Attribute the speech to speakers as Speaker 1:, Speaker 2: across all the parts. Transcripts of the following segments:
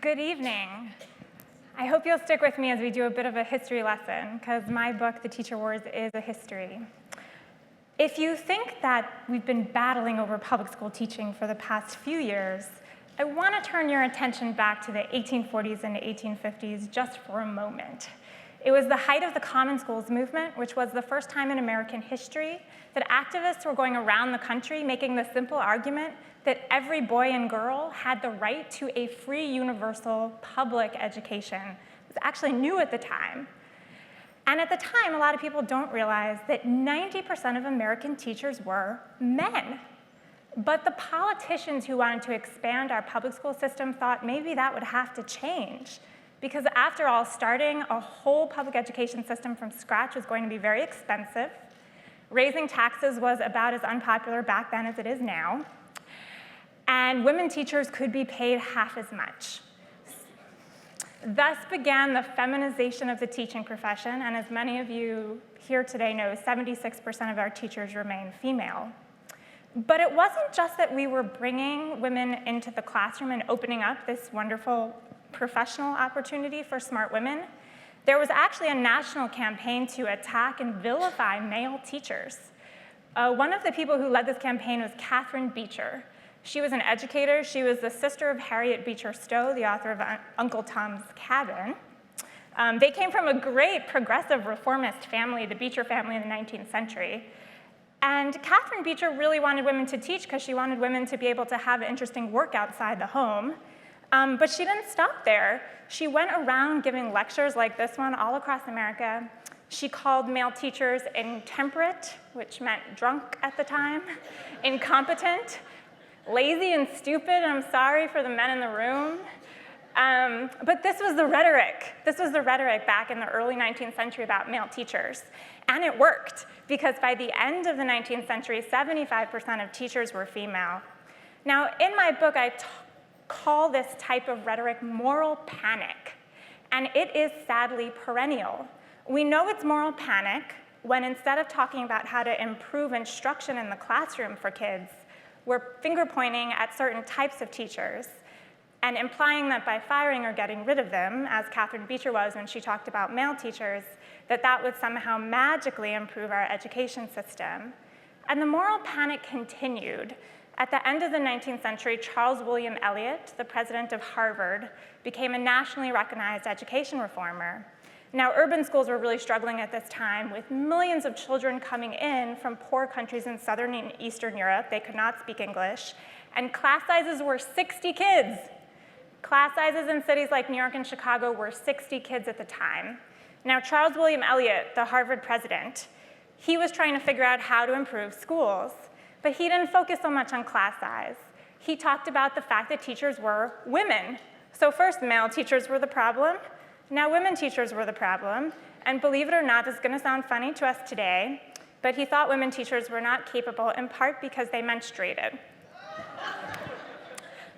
Speaker 1: Good evening. I hope you'll stick with me as we do a bit of a history lesson, because my book, The Teacher Wars, is a history. If you think that we've been battling over public school teaching for the past few years, I want to turn your attention back to the 1840s and 1850s just for a moment. It was the height of the Common Schools movement, which was the first time in American history that activists were going around the country making the simple argument that every boy and girl had the right to a free, universal, public education. It was actually new at the time. And at the time, a lot of people don't realize that 90% of American teachers were men. But the politicians who wanted to expand our public school system thought maybe that would have to change. Because after all, starting a whole public education system from scratch was going to be very expensive. Raising taxes was about as unpopular back then as it is now. And women teachers could be paid half as much. Thus began the feminization of the teaching profession, and as many of you here today know, 76% of our teachers remain female. But it wasn't just that we were bringing women into the classroom and opening up this wonderful professional opportunity for smart women. There was actually a national campaign to attack and vilify male teachers. One of the people who led this campaign was Catherine Beecher. She was an educator. She was the sister of Harriet Beecher Stowe, the author of Uncle Tom's Cabin. They came from a great progressive reformist family, the Beecher family in the 19th century. And Catherine Beecher really wanted women to teach because she wanted women to be able to have interesting work outside the home. But she didn't stop there. She went around giving lectures like this one all across America. She called male teachers intemperate, which meant drunk at the time, incompetent, lazy and stupid, and I'm sorry for the men in the room. But this was the rhetoric. This was the rhetoric back in the early 19th century about male teachers. And it worked, because by the end of the 19th century, 75% of teachers were female. Now, in my book, I call this type of rhetoric moral panic, and it is sadly perennial. We know it's moral panic when instead of talking about how to improve instruction in the classroom for kids, we're finger-pointing at certain types of teachers and implying that by firing or getting rid of them, as Catherine Beecher was when she talked about male teachers, that that would somehow magically improve our education system. And the moral panic continued. At the end of the 19th century, Charles William Eliot, the president of Harvard, became a nationally recognized education reformer. Now, urban schools were really struggling at this time with millions of children coming in from poor countries in Southern and Eastern Europe. They could not speak English, and class sizes were 60 kids. Class sizes in cities like New York and Chicago were 60 kids at the time. Now, Charles William Eliot, the Harvard president, he was trying to figure out how to improve schools, but he didn't focus so much on class size. He talked about the fact that teachers were women. So first, male teachers were the problem. Now women teachers were the problem, and believe it or not, this is going to sound funny to us today, but he thought women teachers were not capable in part because they menstruated.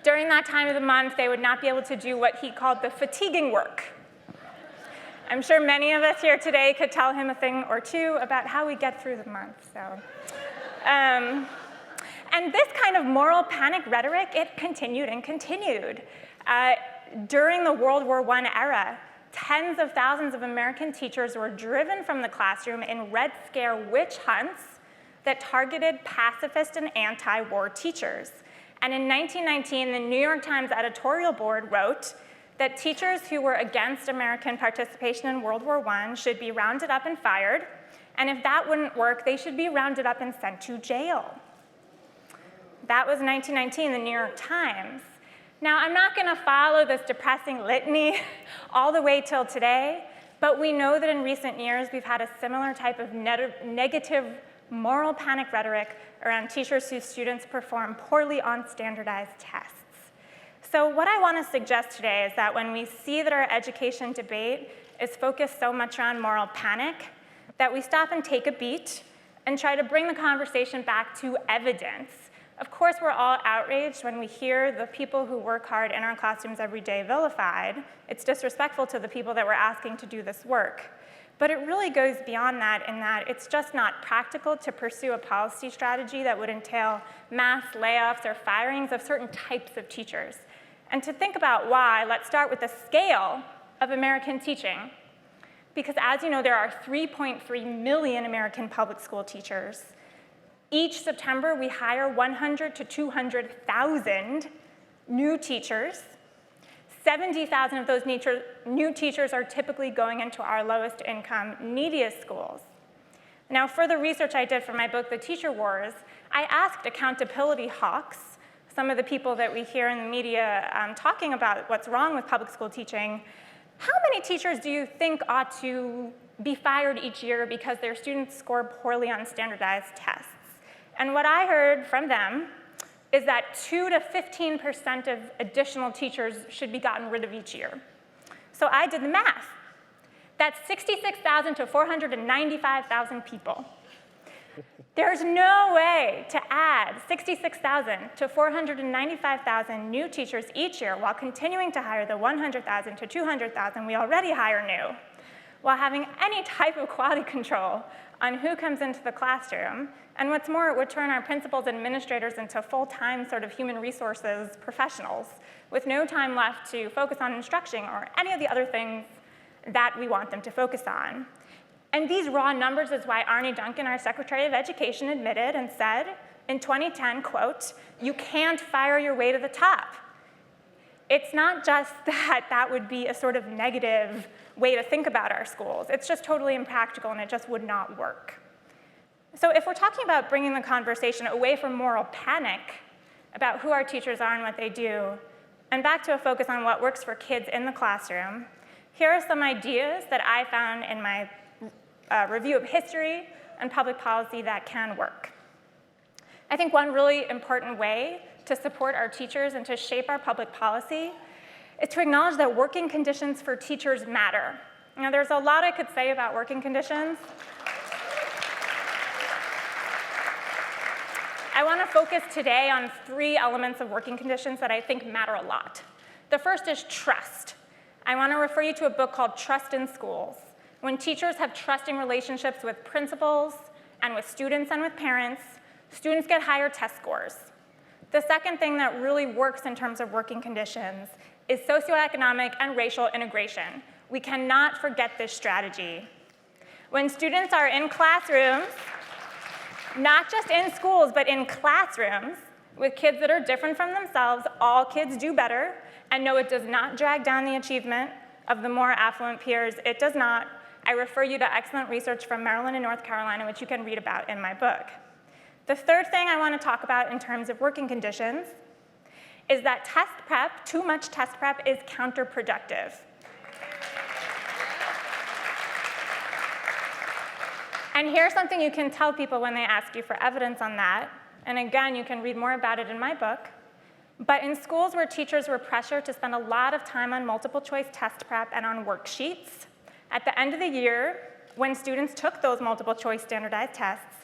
Speaker 1: During that time of the month, they would not be able to do what he called the fatiguing work. I'm sure many of us here today could tell him a thing or two about how we get through the month. And this kind of moral panic rhetoric, it continued and continued. During the World War I era, tens of thousands of American teachers were driven from the classroom in Red Scare witch hunts that targeted pacifist and anti-war teachers. And in 1919, the New York Times editorial board wrote that teachers who were against American participation in World War I should be rounded up and fired, and if that wouldn't work, they should be rounded up and sent to jail. That was 1919, the New York Times. Now, I'm not going to follow this depressing litany all the way till today, but we know that in recent years we've had a similar type of negative moral panic rhetoric around teachers whose students perform poorly on standardized tests. So what I want to suggest today is that when we see that our education debate is focused so much around moral panic, that we stop and take a beat and try to bring the conversation back to evidence. Of course, we're all outraged when we hear the people who work hard in our classrooms every day vilified. It's disrespectful to the people that we're asking to do this work. But it really goes beyond that in that it's just not practical to pursue a policy strategy that would entail mass layoffs or firings of certain types of teachers. And to think about why, let's start with the scale of American teaching. Because as you know, there are 3.3 million American public school teachers. Each September, we hire 100 to 200,000 new teachers. 70,000 of those new teachers are typically going into our lowest income, neediest schools. Now, for the research I did for my book, The Teacher Wars, I asked accountability hawks, some of the people that we hear in the media talking about what's wrong with public school teaching, how many teachers do you think ought to be fired each year because their students score poorly on standardized tests? And what I heard from them is that 2 to 15% of additional teachers should be gotten rid of each year. So I did the math. That's 66,000 to 495,000 people. There's no way to add 66,000 to 495,000 new teachers each year while continuing to hire the 100,000 to 200,000 we already hire new, while having any type of quality control on who comes into the classroom. And what's more, it would turn our principals and administrators into full-time sort of human resources professionals with no time left to focus on instruction or any of the other things that we want them to focus on. And these raw numbers is why Arne Duncan, our Secretary of Education, admitted and said in 2010, quote, "You can't fire your way to the top." It's not just that that would be a sort of negative way to think about our schools. It's just totally impractical, and it just would not work. So if we're talking about bringing the conversation away from moral panic about who our teachers are and what they do, and back to a focus on what works for kids in the classroom, here are some ideas that I found in my review of history and public policy that can work. I think one really important way to support our teachers and to shape our public policy is to acknowledge that working conditions for teachers matter. Now, there's a lot I could say about working conditions. I want to focus today on 3 elements of working conditions that I think matter a lot. The first is trust. I want to refer you to a book called Trust in Schools. When teachers have trusting relationships with principals and with students and with parents, students get higher test scores. The second thing that really works in terms of working conditions is socioeconomic and racial integration. We cannot forget this strategy. When students are in classrooms, not just in schools, but in classrooms, with kids that are different from themselves, all kids do better. And no, it does not drag down the achievement of the more affluent peers. It does not. I refer you to excellent research from Maryland and North Carolina, which you can read about in my book. The third thing I want to talk about in terms of working conditions is that test prep, too much test prep, is counterproductive. And here's something you can tell people when they ask you for evidence on that. And again, you can read more about it in my book. But in schools where teachers were pressured to spend a lot of time on multiple choice test prep and on worksheets, at the end of the year, when students took those multiple choice standardized tests,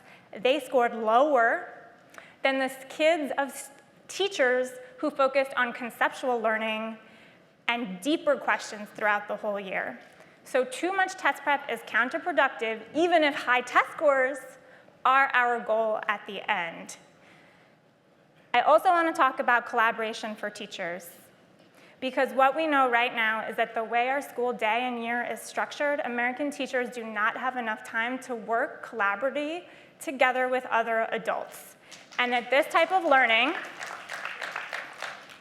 Speaker 1: they scored lower than the kids of teachers who focused on conceptual learning and deeper questions throughout the whole year. So too much test prep is counterproductive, even if high test scores are our goal at the end. I also want to talk about collaboration for teachers, because what we know right now is that the way our school day and year is structured, American teachers do not have enough time to work collaboratively together with other adults. And that this type of learning,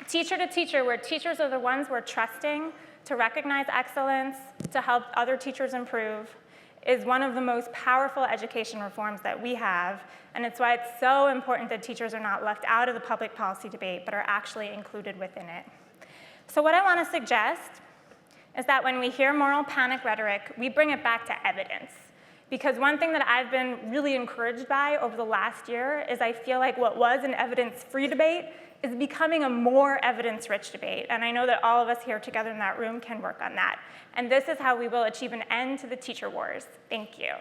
Speaker 1: teacher to teacher, where teachers are the ones we're trusting to recognize excellence, to help other teachers improve, is one of the most powerful education reforms that we have. And it's why it's so important that teachers are not left out of the public policy debate, but are actually included within it. So what I want to suggest is that when we hear moral panic rhetoric, we bring it back to evidence. Because one thing that I've been really encouraged by over the last year is I feel like what was an evidence-free debate is becoming a more evidence-rich debate. And I know that all of us here together in that room can work on that. And this is how we will achieve an end to the teacher wars. Thank you.